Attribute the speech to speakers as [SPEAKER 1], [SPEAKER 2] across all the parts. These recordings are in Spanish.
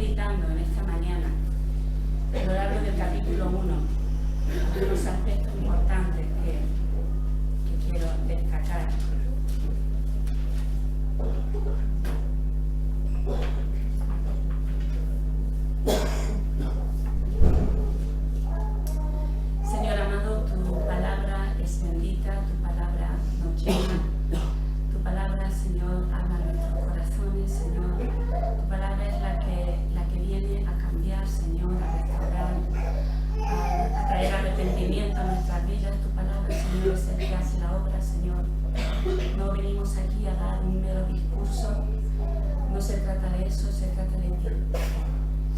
[SPEAKER 1] meditando en esta mañana, a lo largo del capítulo 1, unos aspectos importantes que quiero destacar. Señor amado, tu palabra es bendita, tu palabra nos llena, tu palabra, Señor, ama nuestros corazones, Señor. Tu palabra es la que viene a cambiar, Señor, a restaurar, a traer arrepentimiento a nuestras vidas. Tu palabra, Señor, es el que hace la obra, Señor. No venimos aquí a dar un mero discurso. No se trata de eso, se trata de ti.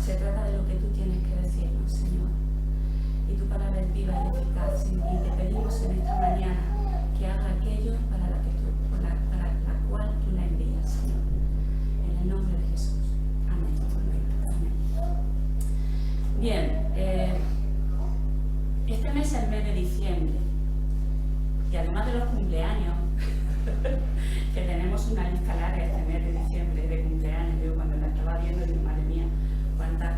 [SPEAKER 1] Se trata de lo que tú tienes que decirnos, Señor. Y tu palabra es viva y eficaz, y te pedimos en esta mañana que haga aquello para la cual tú la envías, Señor. En el nombre de Jesús. Amén. Amén. Bien, este mes es el mes de diciembre. Y además de los cumpleaños, que tenemos una lista larga este mes de diciembre de cumpleaños. Yo cuando la estaba viendo digo, madre mía,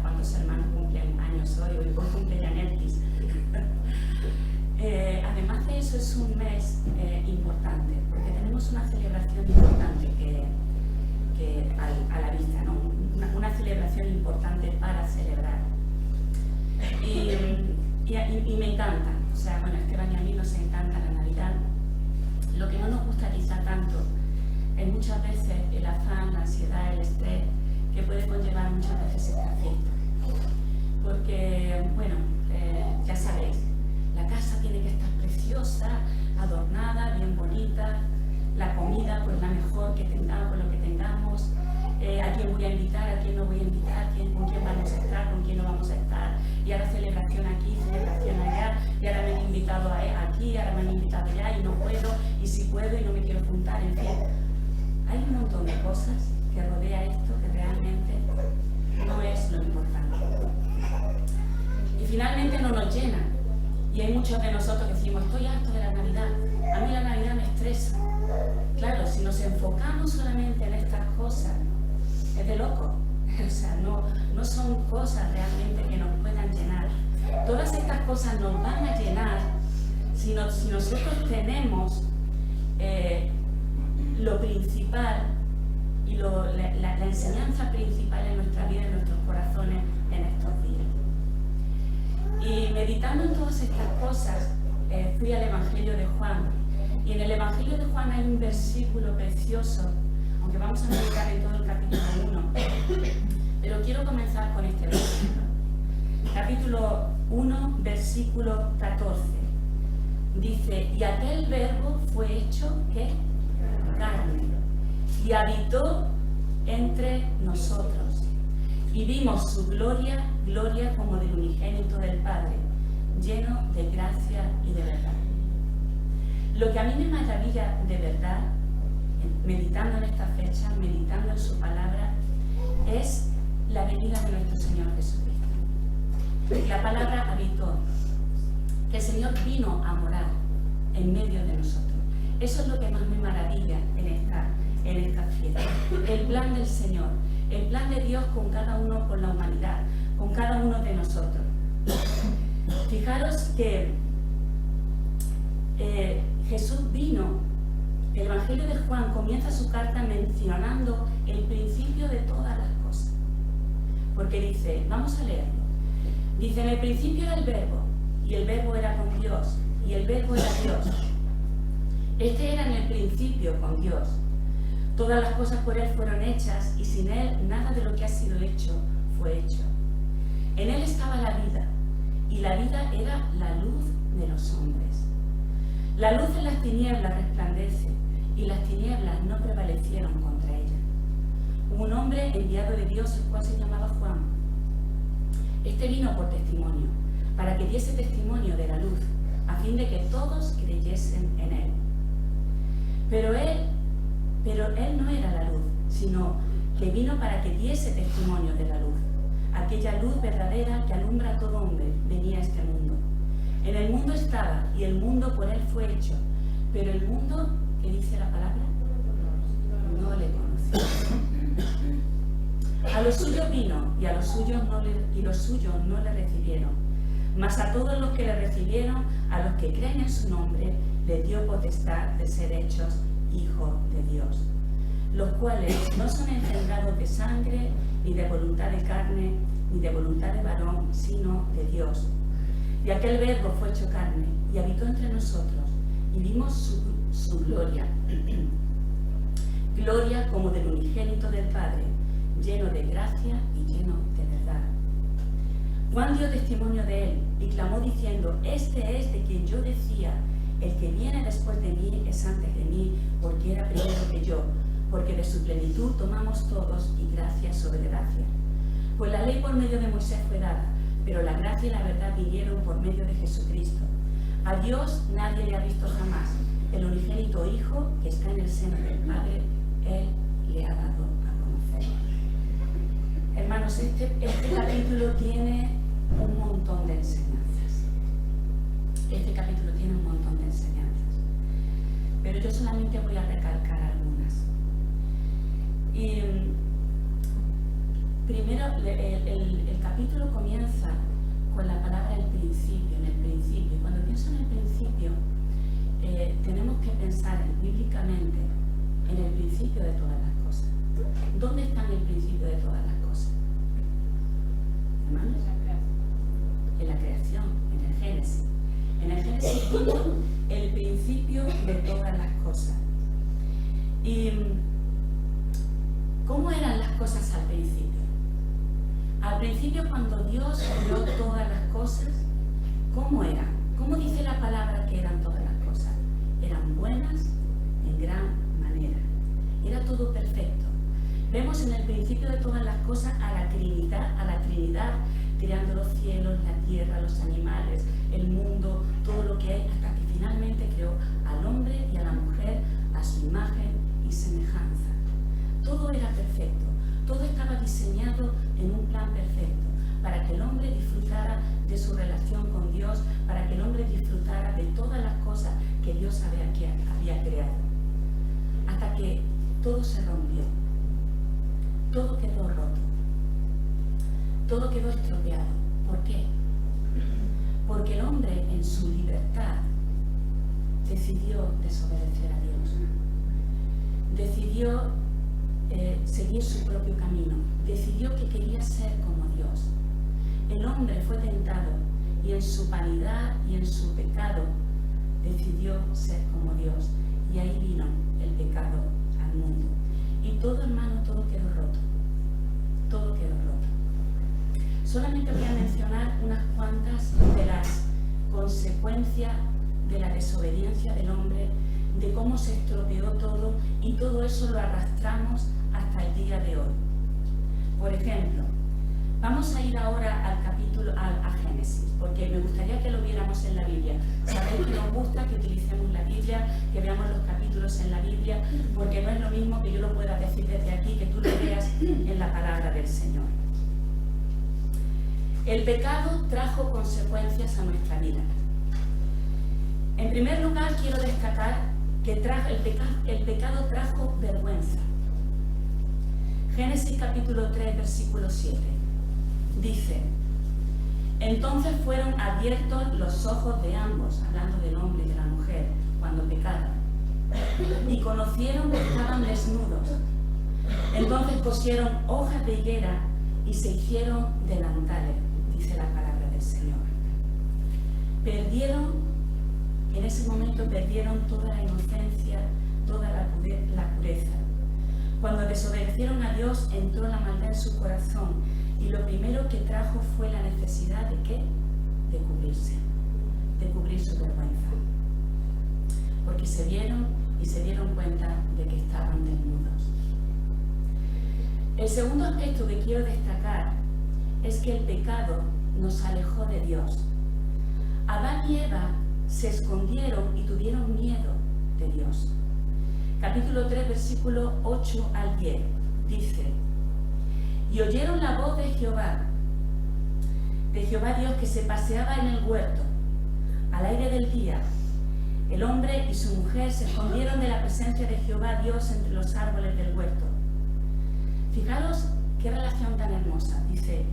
[SPEAKER 1] ¿cuántos hermanos cumplen años hoy cumple Janetis? Además de eso, es un mes importante, porque tenemos una celebración importante que a la vista, ¿no? Una celebración importante para celebrar. Y me encanta, o sea, bueno, Esteban y a mí nos encanta la Navidad. Lo que no nos gusta quizá tanto es muchas veces el afán, la ansiedad, el estrés que puede conllevar muchas veces esta fiesta. Porque, bueno, ya sabéis, la casa tiene que estar preciosa, adornada, bien bonita, la comida, pues la mejor que tengamos, lo que tengamos, a quién voy a invitar, a quién no voy a invitar, con quién vamos a estar, con quién no vamos a estar, y ahora celebración aquí, celebración allá, y ahora me han invitado aquí, ahora me han invitado allá y no puedo, y si puedo y no me quiero juntar, en fin. Hay un montón de cosas que rodea esto que realmente no es lo importante. Y finalmente no nos llena. Y hay muchos de nosotros que decimos, estoy harto de la Navidad. A mí la Navidad me estresa. Claro, si nos enfocamos solamente en estas cosas, es de loco. O sea, no son cosas realmente que nos puedan llenar. Todas estas cosas nos van a llenar si nosotros tenemos lo principal y la enseñanza principal en nuestra vida, en nuestros corazones en estos días. Y meditando en todas estas cosas, fui al Evangelio de Juan. Y en el Evangelio de Juan hay un versículo precioso, aunque vamos a meditar en todo el capítulo 1, pero quiero comenzar con este versículo. Capítulo 1, versículo 14. Dice, y aquel verbo fue hecho, ¿qué? Carne, y habitó entre nosotros, y vimos su gloria, gloria como del unigénito del Padre, lleno de gracia y de verdad. Lo que a mí me maravilla de verdad, meditando en esta fecha, meditando en su palabra, es la venida de nuestro Señor Jesucristo. La palabra habitó, que el Señor vino a morar en medio de nosotros. Eso es lo que más me maravilla en esta fiesta. El plan del Señor, el plan de Dios con cada uno, con la humanidad, con cada uno de nosotros. Fijaros que Jesús vino, el Evangelio de Juan comienza su carta mencionando el principio de todas las cosas. Porque dice, vamos a leerlo, dice, en el principio era el verbo, y el verbo era con Dios, y el verbo era Dios. Este era en el principio con Dios. Todas las cosas por Él fueron hechas, y sin Él nada de lo que ha sido hecho fue hecho. En Él estaba la vida, y la vida era la luz de los hombres. La luz en las tinieblas resplandece, y las tinieblas no prevalecieron contra ella. Hubo un hombre enviado de Dios, el cual se llamaba Juan. Este vino por testimonio, para que diese testimonio de la luz, a fin de que todos creyesen en Él. Pero él no era la luz, sino que vino para que diese testimonio de la luz. Aquella luz verdadera que alumbra a todo hombre venía a este mundo. En el mundo estaba, y el mundo por Él fue hecho, pero el mundo, ¿qué dice la palabra? No le conoció. A los suyos vino y los suyos no le recibieron. Mas a todos los que le recibieron, a los que creen en su nombre, les dio potestad de ser hechos hijos de Dios, los cuales no son engendrados de sangre, ni de voluntad de carne, ni de voluntad de varón, sino de Dios. Y aquel Verbo fue hecho carne y habitó entre nosotros, y vimos su gloria, gloria como del unigénito del Padre, lleno de gracia y lleno de verdad. Juan dio testimonio de él y clamó diciendo: este es de quien yo decía, el que viene después de mí es antes de mí, porque era primero que yo, porque de su plenitud tomamos todos, y gracia sobre gracia. Pues la ley por medio de Moisés fue dada, pero la gracia y la verdad vinieron por medio de Jesucristo. A Dios nadie le ha visto jamás. El unigénito Hijo, que está en el seno del Padre, Él le ha dado a conocer. Hermanos, este capítulo tiene un montón de enseñanzas. Este capítulo tiene un montón de enseñanzas. Pero yo solamente voy a recalcar algunas. Y primero, el capítulo comienza con la palabra el principio, en el principio. Cuando pienso en el principio, tenemos que pensar bíblicamente en el principio de todas las cosas. ¿Dónde está el principio de todas las cosas? ¿Hermanos? En la creación, en el Génesis. En el Génesis vino el principio de todas las cosas. ¿Y cómo eran las cosas al principio? Al principio, cuando Dios creó todas las cosas, ¿cómo eran? ¿Cómo dice la palabra que eran todas las cosas? Eran buenas en gran manera. Era todo perfecto. Vemos en el principio de todas las cosas a la Trinidad creando los cielos, la tierra, los animales, el mundo, todo lo que hay, hasta que finalmente creó al hombre y a la mujer a su imagen y semejanza. Todo era perfecto. Todo estaba diseñado en un plan perfecto, para que el hombre disfrutara de su relación con Dios, para que el hombre disfrutara de todas las cosas que Dios había creado. Hasta que todo se rompió, todo quedó roto, todo quedó estropeado. ¿Por qué? Porque el hombre en su libertad decidió desobedecer a Dios, decidió seguir su propio camino, decidió que quería ser como Dios. El hombre fue tentado y en su vanidad y en su pecado decidió ser como Dios, y ahí vino el pecado al mundo. Y todo, hermano, todo quedó roto, todo quedó roto. Solamente voy a mencionar unas cuantas de las consecuencias de la desobediencia del hombre, de cómo se estropeó todo, y todo eso lo arrastramos hasta el día de hoy. Por ejemplo, vamos a ir ahora al capítulo, a Génesis, porque me gustaría que lo viéramos en la Biblia. Sabéis que nos gusta que utilicemos la Biblia, que veamos los capítulos en la Biblia, porque no es lo mismo que yo lo pueda decir desde aquí, que tú lo veas en la palabra del Señor. El pecado trajo consecuencias a nuestra vida. En primer lugar, quiero destacar que el pecado trajo vergüenza. Génesis capítulo 3, versículo 7, dice: entonces fueron abiertos los ojos de ambos, hablando del hombre y de la mujer, cuando pecaron, y conocieron que estaban desnudos. Entonces cosieron hojas de higuera y se hicieron delantales, dice la palabra del Señor. En ese momento perdieron toda la inocencia, toda la pureza. Cuando desobedecieron a Dios, entró la maldad en su corazón, y lo primero que trajo fue la necesidad de ¿qué? De cubrirse, de cubrir su vergüenza. Porque se vieron y se dieron cuenta de que estaban desnudos. El segundo aspecto que quiero destacar es que el pecado nos alejó de Dios. Adán y Eva se escondieron y tuvieron miedo de Dios. Capítulo 3, versículo 8 al 10, dice: y oyeron la voz de Jehová Dios, que se paseaba en el huerto, al aire del día. El hombre y su mujer se escondieron de la presencia de Jehová Dios entre los árboles del huerto. Fijaros qué relación tan hermosa. Dice,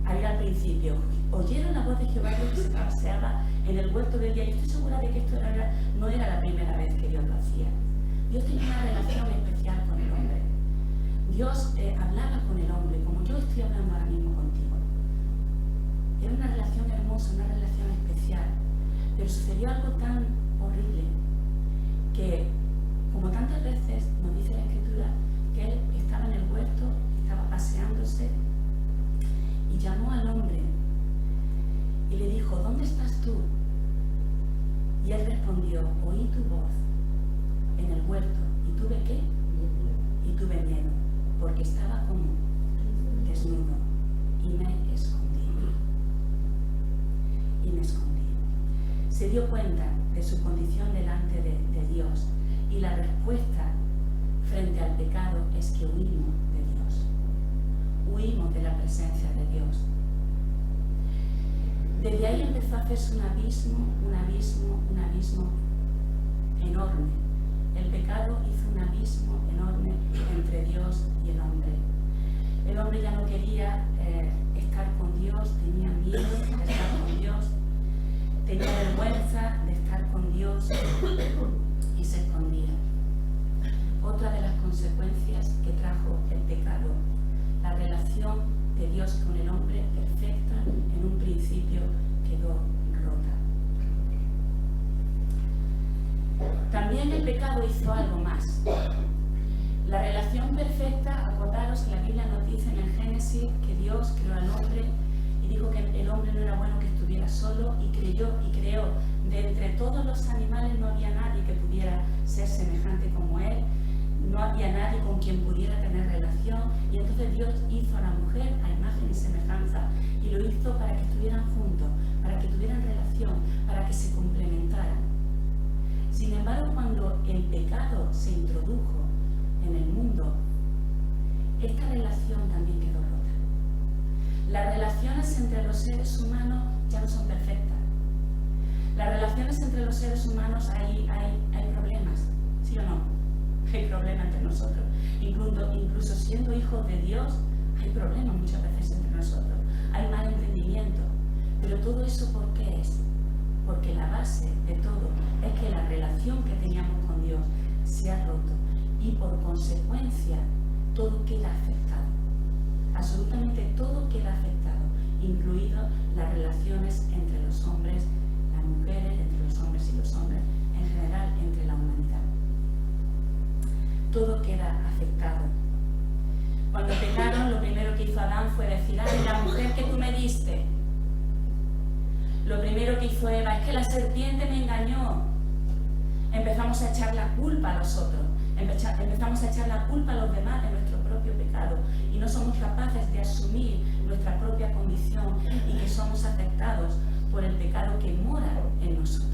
[SPEAKER 1] ahí al principio, oyeron la voz de Jehová Dios que se paseaba en el huerto del día. Yo estoy segura de que esto no era la primera vez que Dios lo hacía. Dios tenía una relación especial con el hombre. Dios hablaba con el hombre, como yo estoy hablando ahora mismo contigo. Era una relación hermosa, una relación especial. Pero sucedió algo tan horrible que, como tantas veces nos dice la Escritura, que él estaba en el huerto, estaba paseándose y llamó al hombre y le dijo, ¿dónde estás tú? Y él respondió, oí tu voz en el huerto. ¿Y tuve qué? Y tuve miedo, porque estaba como desnudo y me escondí. Se dio cuenta de su condición delante de Dios, y la respuesta frente al pecado es que huimos de Dios. Huimos de la presencia de Dios. Desde ahí empezó a hacerse un abismo enorme. El pecado hizo un abismo enorme entre Dios y el hombre. El hombre ya no quería estar con Dios, tenía miedo de estar con Dios, tenía vergüenza de estar con Dios y se escondía. Otra de las consecuencias que trajo el pecado, la relación de Dios con el hombre perfecta en un principio quedó rota. También el pecado hizo algo más. La relación perfecta, acordaros que la Biblia nos dice en el Génesis que Dios creó al hombre y dijo que el hombre no era bueno que estuviera solo, y creó de entre todos los animales no había nadie que pudiera ser semejante como él, no había nadie con quien pudiera tener relación, y entonces Dios hizo a la mujer a imagen y semejanza, y lo hizo para que estuvieran juntos, para que tuvieran relación, para que se complementaran. Sin embargo, cuando el pecado se introdujo en el mundo, esta relación también quedó rota. Las relaciones entre los seres humanos ya no son perfectas. Las relaciones entre los seres humanos hay problemas, ¿sí o no? Hay problemas entre nosotros. Incluso siendo hijos de Dios, hay problemas muchas veces entre nosotros. Hay mal entendimiento. Pero todo eso, ¿por qué es? Porque la base de todo es que la relación que teníamos con Dios se ha roto, y por consecuencia todo queda afectado. Absolutamente todo queda afectado, incluidas las relaciones entre los hombres, las mujeres, entre los hombres y los hombres, en general entre la humanidad. Todo queda afectado. Cuando pecaron, lo primero que hizo Adán fue decir, ¡ay, la mujer que tú me diste! Lo primero que hizo Eva, es que la serpiente me engañó. Empezamos a echar la culpa a los otros, empezamos a echar la culpa a los demás de nuestro propio pecado, y no somos capaces de asumir nuestra propia condición y que somos afectados por el pecado que mora en nosotros.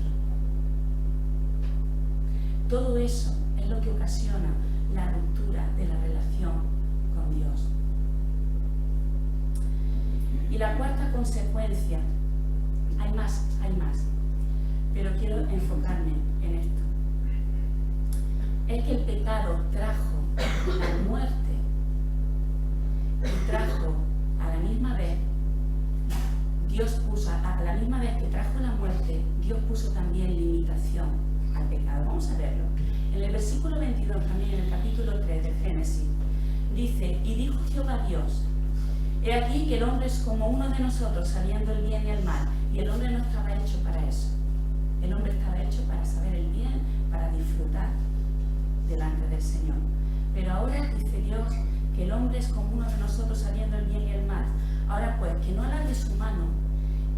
[SPEAKER 1] Todo eso es lo que ocasiona la ruptura de la relación con Dios. Y la cuarta consecuencia, hay más, pero quiero enfocarme en esto. Es que el pecado trajo la muerte y trajo a la misma vez, Dios puso, a la misma vez que trajo la muerte, Dios puso también limitación al pecado. Vamos a verlo. En el versículo 22, también en el capítulo 3 del Génesis, dice, y dijo Jehová Dios, he aquí que el hombre es como uno de nosotros, sabiendo el bien y el mal, y el hombre no estaba hecho para eso. El hombre estaba hecho para saber el bien, para disfrutar delante del Señor. Pero ahora dice Dios que el hombre es como uno de nosotros, sabiendo el bien y el mal. Ahora pues, que no alargue su mano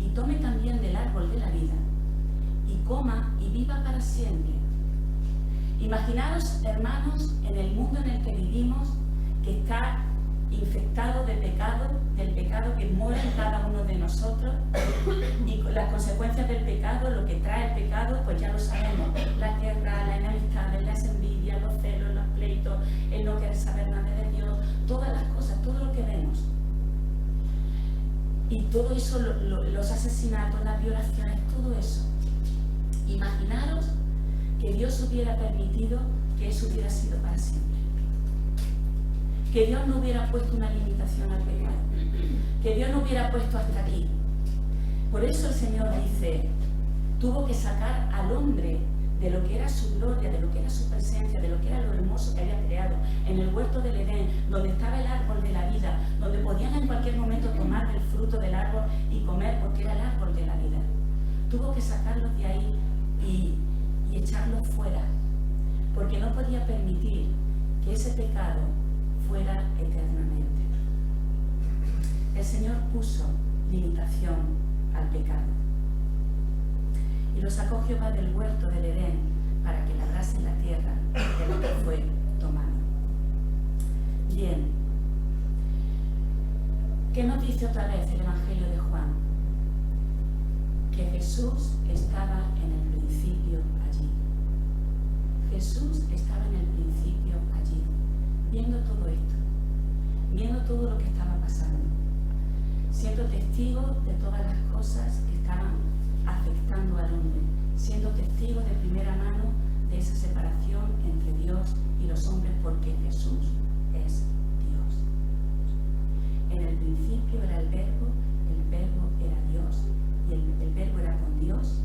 [SPEAKER 1] y tome también del árbol de la vida y coma y viva para siempre. Imaginaros, hermanos, en el mundo en el que vivimos, que está infectado de pecado, del pecado que mora en cada uno de nosotros, y las consecuencias del pecado, lo que trae el pecado, pues ya lo sabemos: la guerra, la enemistad, las envidias, los celos, los pleitos, el no querer saber nada de Dios, todas las cosas, todo lo que vemos. Y todo eso, los asesinatos, las violaciones, todo eso. Imaginaros que Dios hubiera permitido que eso hubiera sido para siempre. que Dios no hubiera puesto una limitación al pecado, que Dios no hubiera puesto hasta aquí. Por eso el Señor dice, tuvo que sacar al hombre de lo que era su gloria, de lo que era su presencia, de lo que era lo hermoso que había creado, en el huerto del Edén, donde estaba el árbol de la vida, donde podían en cualquier momento tomar del fruto del árbol y comer, porque era el árbol de la vida. Tuvo que sacarlos de ahí y echarlos fuera, porque no podía permitir que ese pecado fuera eternamente. El Señor puso limitación al pecado. Y lo sacó Jehová del huerto del Edén para que labrase la tierra de la que fue tomado. Bien. ¿Qué nos dice otra vez el Evangelio de Juan? Que Jesús estaba en el principio allí. Jesús estaba en el principio allí, viendo todo esto, viendo todo lo que estaba pasando, siendo testigo de todas las cosas que estaban afectando al hombre, siendo testigo de primera mano de esa separación entre Dios y los hombres, porque Jesús es Dios. En el principio era el verbo era Dios, y el verbo era con Dios.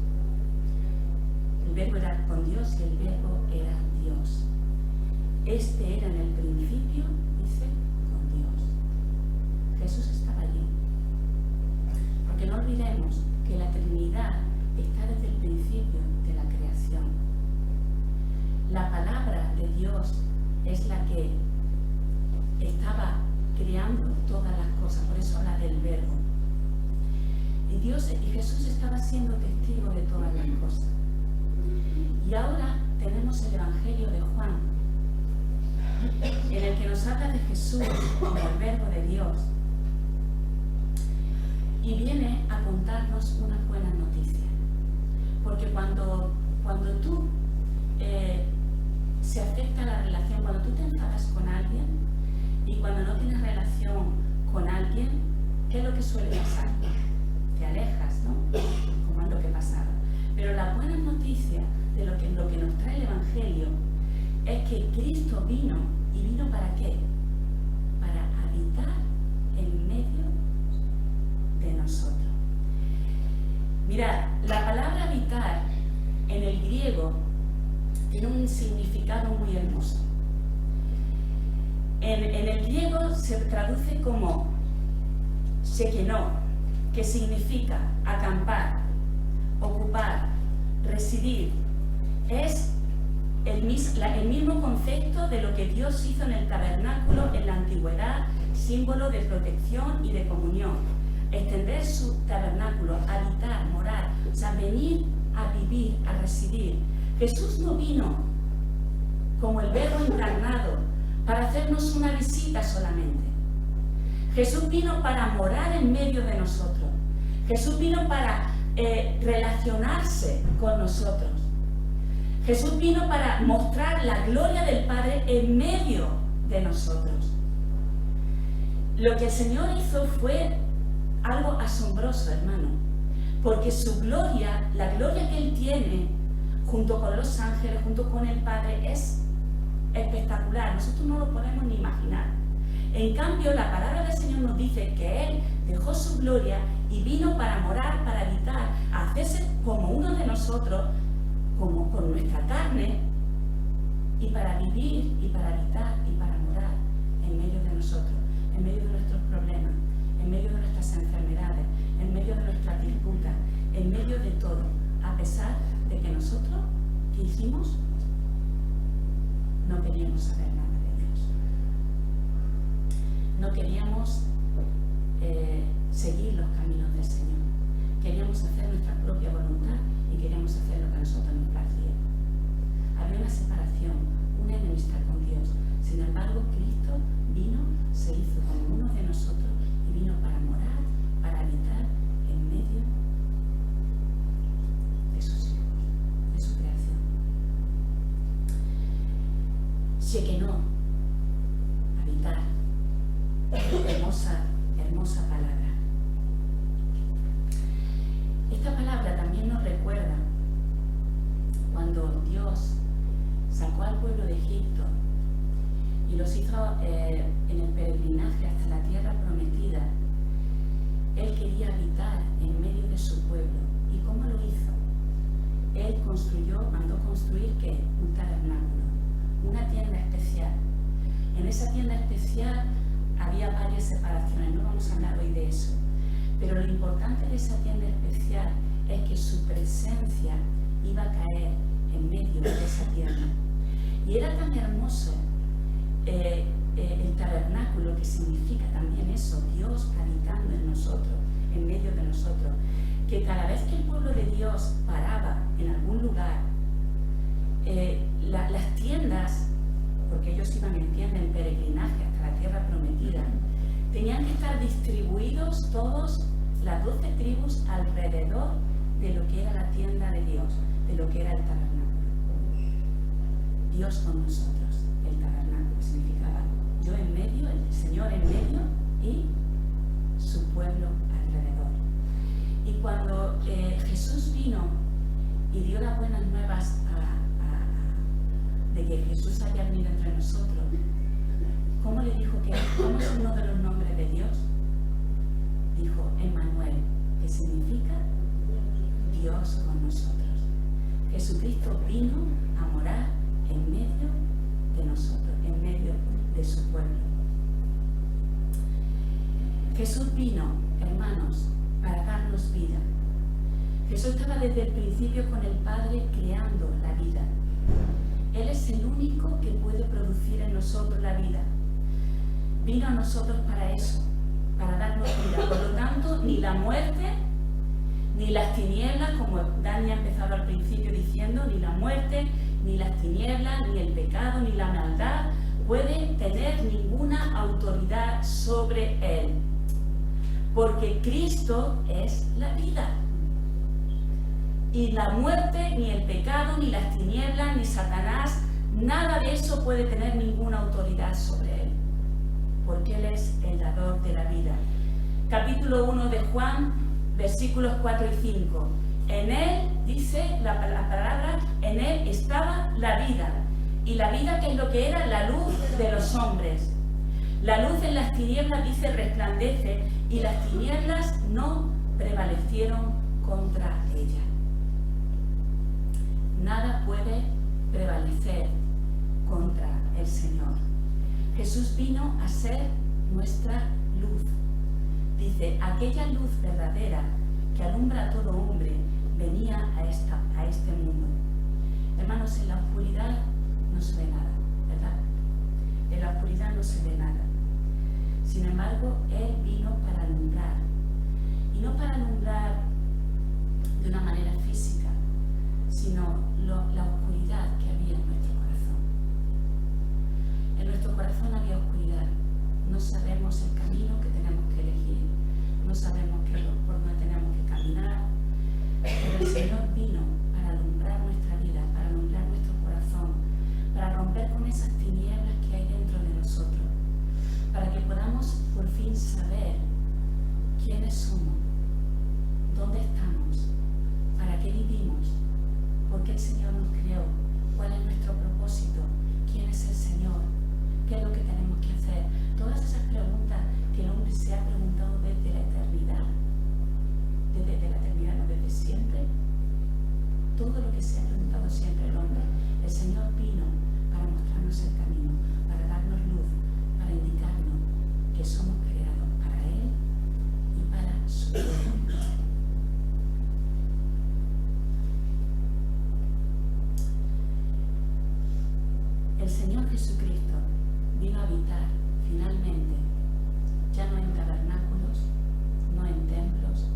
[SPEAKER 1] El verbo era con Dios y el verbo era Dios. Este era en el principio, dice, con Dios. Jesús estaba allí. Porque no olvidemos que la Trinidad está desde el principio de la creación. La palabra de Dios es la que estaba creando todas las cosas, por eso habla del verbo. Y Jesús estaba siendo testigo de todas las cosas. Y ahora tenemos el Evangelio de Juan, en el que nos habla de Jesús como el verbo de Dios. Y viene a contarnos unas buenas noticias. Porque cuando tú se afecta la relación, cuando tú te enfadas con alguien y cuando no tienes relación con alguien, ¿qué es lo que suele pasar? Te alejas, ¿no? Como es lo que pasaba. Pero la buena noticia de lo que nos trae el Evangelio es que Cristo vino, ¿y vino para qué? Para habitar en medio de nosotros. Mirad, la palabra habitar en el griego tiene un significado muy hermoso. En el griego se traduce como shekenó, que significa acampar, ocupar, residir. Es el mismo concepto de lo que Dios hizo en el tabernáculo en la antigüedad, símbolo de protección y de comunión. Extender su tabernáculo, habitar, morar, o sea, venir a vivir, a residir. Jesús no vino como el Verbo encarnado para hacernos una visita solamente. Jesús vino para morar en medio de nosotros. Jesús vino para relacionarse con nosotros. Jesús vino para mostrar la gloria del Padre en medio de nosotros. Lo que el Señor hizo fue algo asombroso, hermano, porque su gloria, la gloria que Él tiene, junto con los ángeles, junto con el Padre, es espectacular. Nosotros no lo podemos ni imaginar. En cambio, la palabra del Señor nos dice que Él dejó su gloria y vino para morar, para habitar, a hacerse como uno de nosotros, como con nuestra carne, y para vivir, y para habitar, y para morar en medio de nosotros, en medio de nuestros problemas, en medio de nuestras enfermedades, en medio de nuestras disputas, en medio de todo, a pesar de que nosotros, ¿qué hicimos? No queríamos saber nada de Dios. No queríamos seguir los caminos del Señor. Queríamos hacer nuestra propia voluntad y queríamos hacer lo que a nosotros nos placía. Había una separación, una enemistad con Dios. Sin embargo, Cristo vino, se hizo como uno de nosotros y vino para morar, para habitar en medio de sus hijos, de su creación. Shekenó, habitar, hermosa palabra. Esta palabra también nos recuerda cuando Dios sacó al pueblo de Egipto y los hizo en el peregrinaje hasta la tierra prometida. Él quería habitar en medio de su pueblo. ¿Y cómo lo hizo? Él mandó construir ¿qué? Un tabernáculo, una tienda especial. En esa tienda especial había varias separaciones, no vamos a hablar hoy de eso. Pero lo importante de esa tienda especial es que su presencia iba a caer en medio de esa tienda. Y era tan hermoso el tabernáculo, que significa también eso, Dios habitando en nosotros, en medio de nosotros, que cada vez que el pueblo de Dios paraba en algún lugar, las tiendas, porque ellos iban en tienda en peregrinaje hasta la tierra prometida, tenían que estar distribuidos todos, las 12 tribus, alrededor de lo que era la tienda de Dios, de lo que era el tabernáculo. Dios con nosotros, el tabernáculo significaba yo en medio, el Señor en medio y su pueblo alrededor. Y cuando Jesús vino y dio las buenas nuevas de que Jesús había venido entre nosotros, ¿cómo le dijo que cómo es uno de los nombres de Dios? Dijo Emmanuel, que significa Dios con nosotros. Jesucristo vino a morar en medio de nosotros, en medio de su pueblo. Jesús vino, hermanos, para darnos vida. Jesús estaba desde el principio con el Padre creando la vida. Él es el único que puede producir en nosotros la vida. Vino a nosotros para eso, para darnos vida. Por lo tanto, ni la muerte, ni las tinieblas, como Dani ha empezado al principio diciendo, ni la muerte, ni las tinieblas, ni el pecado, ni la maldad pueden tener ninguna autoridad sobre él. Porque Cristo es la vida. Y la muerte, ni el pecado, ni las tinieblas, ni Satanás, nada de eso puede tener ninguna autoridad sobre él. Porque él es el dador de la vida. Capítulo 1 de Juan, versículos 4 y 5. En él, dice la palabra, en él estaba la vida. Y la vida, que es lo que era, la luz de los hombres. La luz en las tinieblas, dice, resplandece, y las tinieblas no prevalecieron contra ella. Nada puede prevalecer contra el Señor. Jesús vino a ser nuestra luz. Dice, aquella luz verdadera que alumbra a todo hombre venía a este mundo. Hermanos, en la oscuridad no se ve nada, ¿verdad? En la oscuridad no se ve nada. Sin embargo, Él vino para alumbrar. Y no para alumbrar de una manera física, sino la oscuridad que había en nuestro corazón. En nuestro corazón había oscuridad. No sabemos el camino que tenemos que elegir. No sabemos por dónde tenemos que caminar. Pero el Señor vino para alumbrar nuestra vida, para alumbrar nuestro corazón, para romper con esas tinieblas que hay dentro de nosotros, para que podamos por fin saber quiénes somos, dónde estamos, para qué vivimos, por qué el Señor nos creó, cuál es nuestro propósito, quién es el Señor, qué es lo que tenemos que hacer. Todas esas preguntas que el hombre se ha preguntado desde la eternidad, no, desde siempre. Todo lo que se ha preguntado siempre el hombre, el Señor vino para mostrarnos el camino, para darnos luz, para indicarnos que somos creados para Él y para su vida. El Señor Jesucristo vino a habitar finalmente, ya no en tabernáculos, no en templos,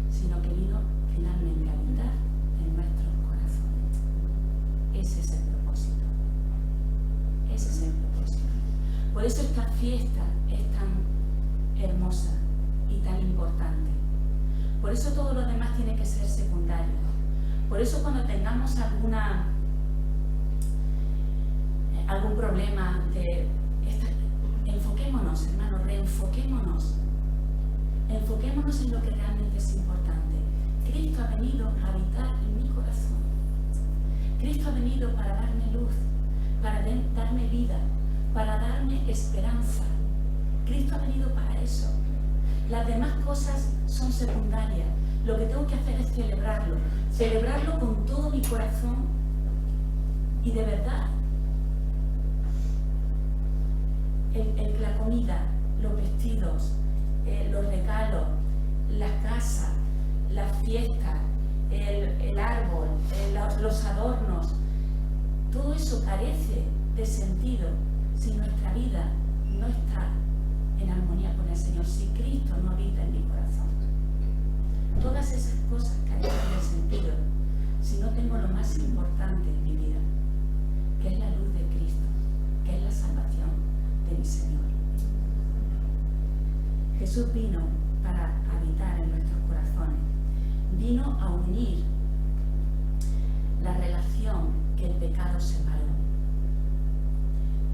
[SPEAKER 1] sino que vino finalmente a habitar en nuestros corazones. Ese es el propósito. Ese es el propósito. Por eso esta fiesta es tan hermosa y tan importante. Por eso todo lo demás tiene que ser secundario. Por eso cuando tengamos algún problema enfoquémonos, hermanos, reenfoquémonos. Enfoquémonos en lo que realmente es importante. Cristo ha venido a habitar en mi corazón. Cristo ha venido para darme luz, para darme vida, para darme esperanza. Cristo ha venido para eso. Las demás cosas son secundarias. Lo que tengo que hacer es celebrarlo con todo mi corazón y de verdad. La comida, los vestidos, los regalos, la casa, las fiestas, el árbol, los adornos, todo eso carece de sentido si nuestra vida no está en armonía con el Señor, si Cristo no habita en mi corazón. Todas esas cosas carecen de sentido si no tengo lo más importante en mi vida, que es la luz de Cristo, que es la salvación de mi Señor. Jesús vino para habitar en nuestros corazones, vino a unir la relación que el pecado separó.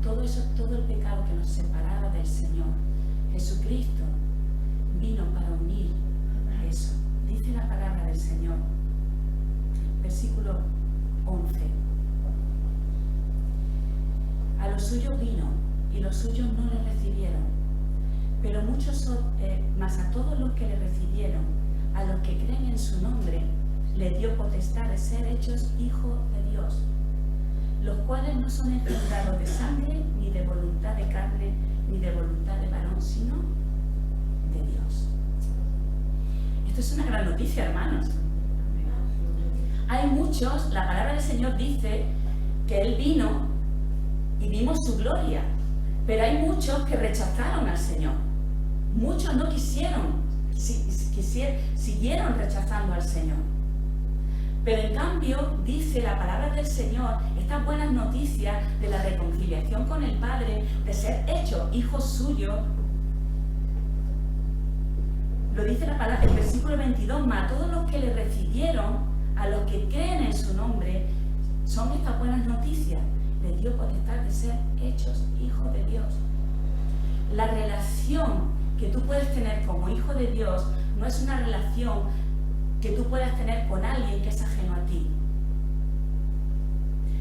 [SPEAKER 1] Todo el pecado que nos separaba del Señor, Jesucristo vino para unir eso. Dice la palabra del Señor, versículo 11. A los suyos vino y los suyos no le recibieron, pero mas a todos los que le recibieron, a los que creen en su nombre, le dio potestad de ser hechos hijos de Dios, los cuales no son engendrados de sangre, ni de voluntad de carne, ni de voluntad de varón, sino de Dios. Esto es una gran noticia, hermanos. Hay muchos, la palabra del Señor dice que Él vino y vimos su gloria, pero hay muchos que rechazaron al Señor. Muchos no quisieron, siguieron rechazando al Señor. Pero en cambio, dice la palabra del Señor, estas buenas noticias de la reconciliación con el Padre, de ser hechos hijos suyos, lo dice la palabra, el versículo 22, mas a todos los que le recibieron, a los que creen en su nombre, son estas buenas noticias. Les dio potestad de ser hechos hijos de Dios. La relación que tú puedes tener como hijo de Dios no es una relación que tú puedas tener con alguien que es ajeno a ti.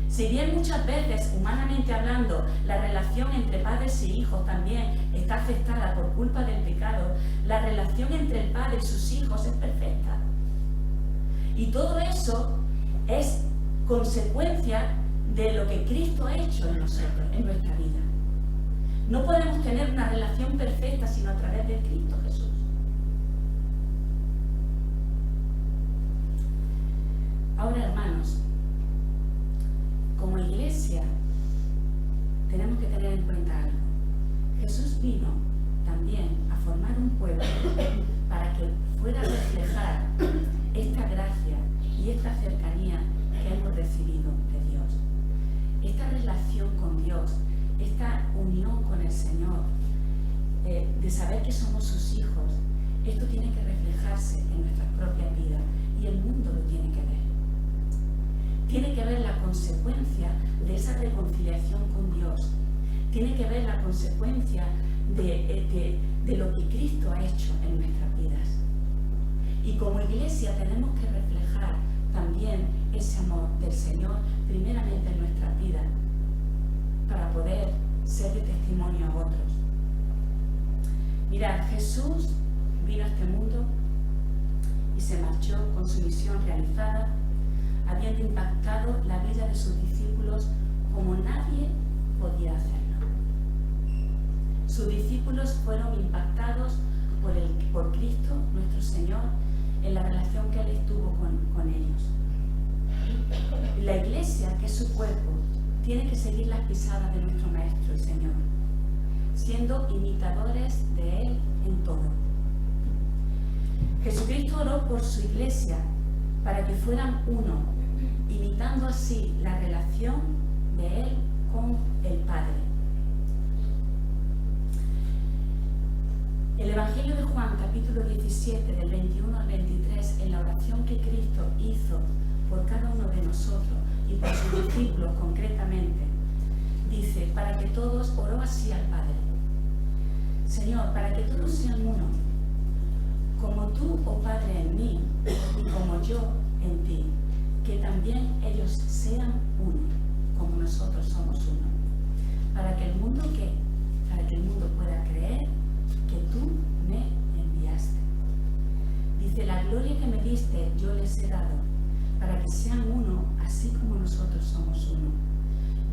[SPEAKER 1] Si bien muchas veces, humanamente hablando, la relación entre padres y hijos también está afectada por culpa del pecado, la relación entre el padre y sus hijos es perfecta. Y todo eso es consecuencia de lo que Cristo ha hecho en nosotros, en nuestra vida. No podemos tener una relación perfecta sino a través de Cristo Jesús. Ahora, hermanos, como iglesia tenemos que tener en cuenta algo. Jesús vino también a formar un pueblo para que fuera a reflejar esta gracia y esta cercanía que hemos recibido de Dios. Esta relación con Dios, esta unión con el Señor, de saber que somos sus hijos, esto tiene que reflejarse en nuestras propias vidas y el mundo lo tiene que ver. Tiene que ver la consecuencia de esa reconciliación con Dios. Tiene que ver la consecuencia de lo que Cristo ha hecho en nuestras vidas. Y como iglesia tenemos que reflejar también ese amor del Señor primeramente en nuestras vidas para poder ser de testimonio a otros. Mirad, Jesús vino a este mundo y se marchó con su misión realizada, habiendo impactado la vida de sus discípulos como nadie podía hacerlo. Sus discípulos fueron impactados por Cristo, nuestro Señor, en la relación que Él tuvo con ellos. La iglesia, que es su cuerpo, tiene que seguir las pisadas de nuestro Maestro y Señor, siendo imitadores de Él en todo. Jesucristo oró por su iglesia para que fueran uno, imitando así la relación de Él con el Padre. El Evangelio de Juan, capítulo 17, del 21 al 23, en la oración que Cristo hizo por cada uno de nosotros y por sus discípulos concretamente, dice, para que todos, oró así al Padre: Señor, para que todos sean uno, como tú, oh Padre, en mí, y como yo en ti, que también ellos sean uno, como nosotros somos uno, para que el mundo pueda creer que tú me enviaste. Dice, la gloria que me diste yo les he dado, para que sean uno, así como nosotros somos uno.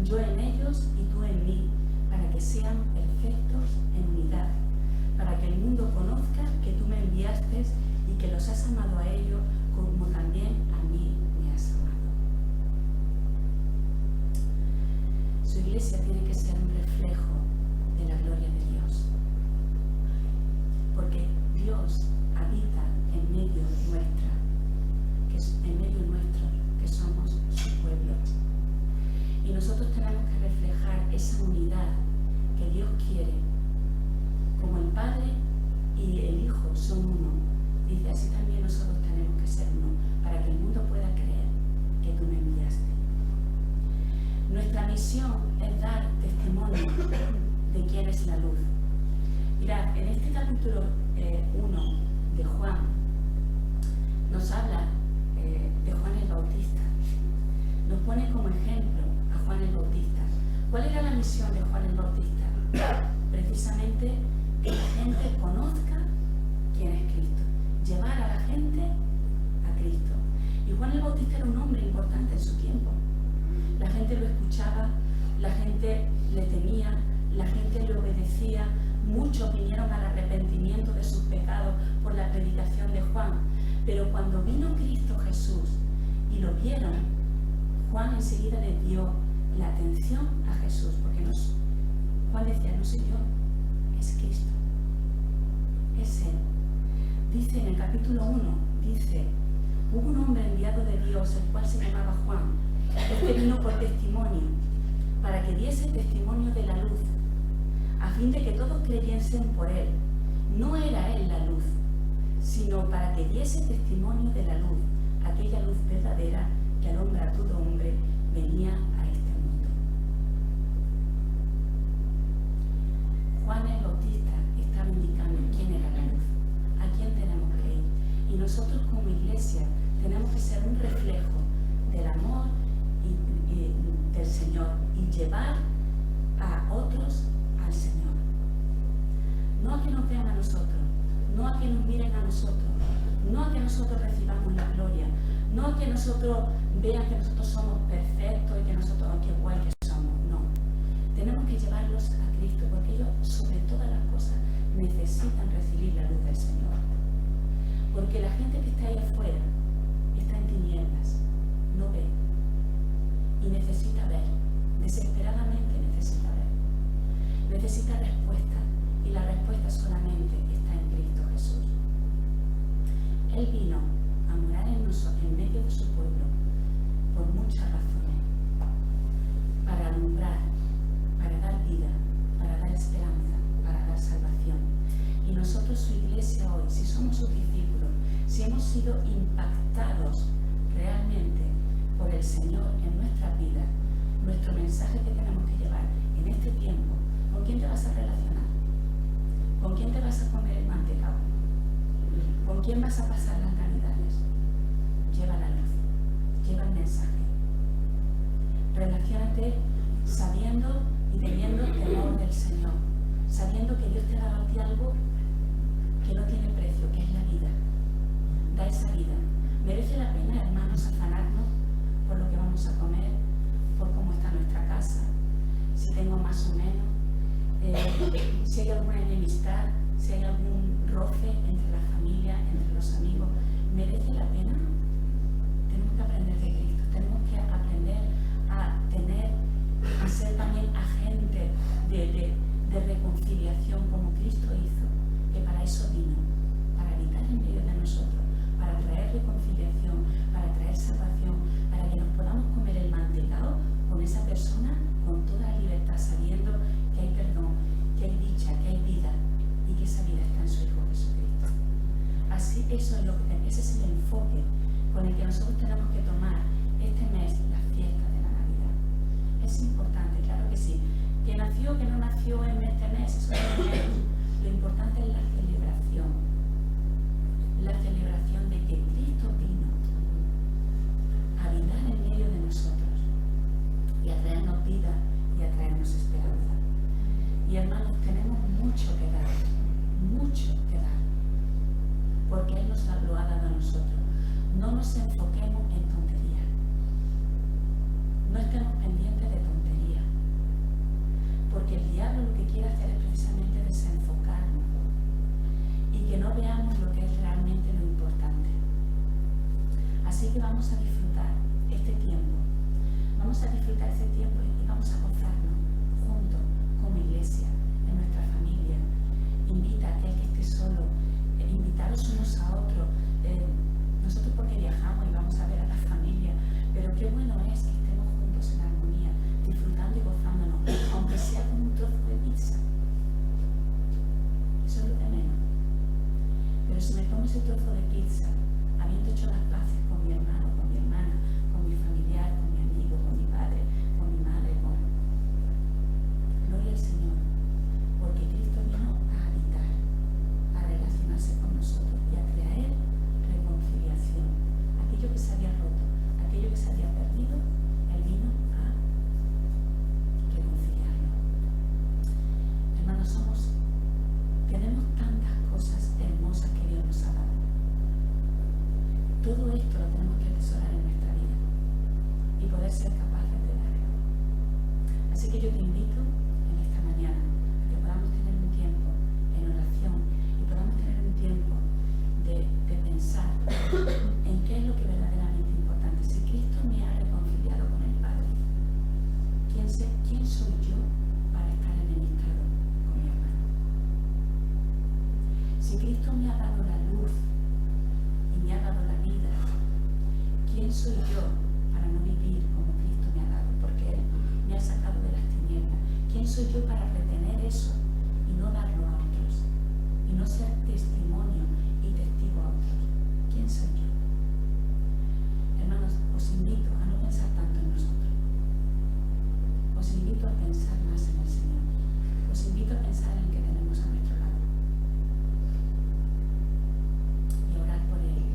[SPEAKER 1] Yo en ellos y tú en mí, para que sean perfectos en unidad, para que el mundo conozca que tú me enviaste y que los has amado a ellos como también a mí me has amado. Su iglesia tiene que ser un reflejo de la gloria de Dios, porque Dios habita en medio nuestro, que somos su pueblo. Y nosotros tenemos que reflejar esa unidad que Dios quiere. Como el Padre y el Hijo son uno, dice, así también nosotros tenemos que ser uno, para que el mundo pueda creer que tú me enviaste. Nuestra misión es dar testimonio de quién es la luz. Mirad, en este capítulo 1 de Juan, nos habla de Juan el Bautista. Nos pone como ejemplo a Juan el Bautista. ¿Cuál era la misión de Juan el Bautista? Precisamente que la gente conozca quién es Cristo. Llevar a la gente a Cristo. Y Juan el Bautista era un hombre importante en su tiempo. La gente lo escuchaba, la gente le temía, la gente le obedecía. Muchos vinieron al arrepentimiento de sus pecados por la predicación de Juan. Pero cuando vino Cristo Jesús y lo vieron, Juan enseguida le dio la atención a Jesús, porque Juan decía, no soy yo, es Cristo, es Él. Dice en el capítulo 1, dice, hubo un hombre enviado de Dios, el cual se llamaba Juan. Este vino por testimonio, para que diese testimonio de la luz, a fin de que todos creyesen por él. No era él la luz, sino para que diese testimonio de la luz, aquella luz verdadera que alumbra a todo hombre, venía a este mundo. Juan el Bautista estaba indicando quién era la luz, a quién tenemos que ir. Y nosotros como iglesia tenemos que ser un reflejo del amor del Señor y llevar a otros al Señor. No a que nos vean a nosotros, no a que nos miren a nosotros, no a que nosotros recibamos la gloria, no a que nosotros vean que nosotros somos perfectos y que nosotros, qué guay que somos. No. Tenemos que llevarlos a Cristo, porque ellos, sobre todas las cosas, necesitan recibir la luz del Señor. Porque la gente que está ahí afuera está en tinieblas, no ve. Y necesita ver, desesperadamente necesita ver. Necesita respuesta, y la respuesta solamente está en Cristo Jesús. Él vino a morar en medio de su pueblo por muchas razones, para alumbrar, para dar vida, para dar esperanza, para dar salvación. Y nosotros, su iglesia hoy, si somos sus discípulos, si hemos sido impactados realmente por el Señor en nuestra vida, nuestro mensaje que tenemos que llevar en este tiempo, ¿con quién te vas a relacionar? ¿Con quién te vas a comer el mantecado? ¿Con quién vas a pasar las navidades? Lleva la luz, lleva el mensaje. Relaciónate sabiendo y teniendo temor del Señor, sabiendo que Dios te ha dado a ti algo que no tiene precio, que es la vida. Da esa vida. Merece la pena, hermanos, afanarnos por lo que vamos a comer, por cómo está nuestra casa, si tengo más o menos, si hay alguna enemistad, si hay algún roce entre la familia, entre los amigos. ¿Merece la pena? Tenemos que aprender de Cristo, tenemos que aprender a ser también agentes de reconciliación como Cristo hizo, que para eso vino, para habitar en medio de nosotros, para traer reconciliación, para traer salvación, para que nos podamos comer el mantecado con esa persona con toda la libertad, sabiendo que hay perdón, que hay dicha, que hay vida y que esa vida está en su Hijo Jesucristo. Así, ese es el enfoque con el que nosotros tenemos que tomar este mes, la fiesta de la Navidad. Es importante, claro que sí. Que nació, que no nació en este mes, eso es lo menos. Lo importante es la celebración de que Cristo vino a habitar en medio de nosotros y a traernos vida y a traernos esperanza. porque Él nos lo ha dado a nosotros. No nos enfoquemos en tonterías. No estemos pendientes de tonterías. Porque el diablo lo que quiere hacer es precisamente desenfocarnos y que no veamos lo que es realmente lo importante. Así que vamos a disfrutar este tiempo. Vamos a disfrutar este tiempo y vamos a gozarnos juntos como iglesia, en nuestra familia. Invita a aquel que esté solo, invitaros unos a otros. Nosotros porque viajamos y vamos a ver a la familia, pero qué bueno es que estemos juntos en armonía, disfrutando y gozándonos, aunque sea con un trozo de pizza. Eso es lo de menos. Pero si me como ese trozo de pizza, habiendo hecho las paces con mi hermano, con mi hermana, con mi familiar, con mi amigo, con mi padre, con mi madre, gloria al Señor, porque Cristo vino a habitar, a relacionarse con nosotros y a traer reconciliación. Aquello que se había roto, aquello que se había perdido, Él vino a reconciliarlo. Hermanos, tenemos tantas cosas hermosas que Dios nos ha dado. Todo esto lo tenemos que atesorar en nuestra vida y poder ser capaces de darlo. Así que yo te invito en esta mañana a que podamos tener un tiempo en oración y podamos tener un tiempo de pensar en qué es lo que verdaderamente es importante. Si Cristo me ha reconciliado con el Padre, ¿quién soy yo para estar enemistado con mi hermano? Si Cristo me ha dado la luz y me ha dado la vida, ¿quién soy yo para no vivir como Cristo me ha dado? Porque Él me ha sacado de las tinieblas. ¿Quién soy yo para retener eso y no darlo a otros? Y no ser testimonio y testigo a otros. ¿Quién soy yo? Hermanos, os invito a no pensar tanto en nosotros. Os invito a pensar más en el Señor. Os invito a pensar en el que tenemos a nuestro lado. Y orar por Él.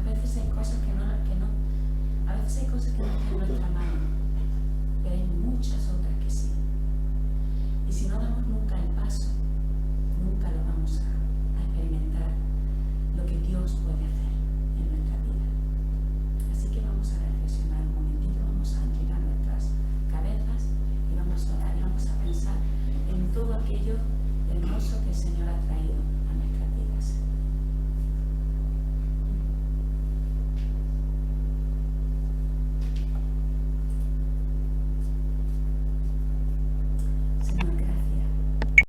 [SPEAKER 1] A veces hay cosas que no, a veces hay cosas que no están en nuestra mano, pero hay muchas otras que sí. Y si no damos nunca el paso, nunca lo vamos a experimentar lo que Dios puede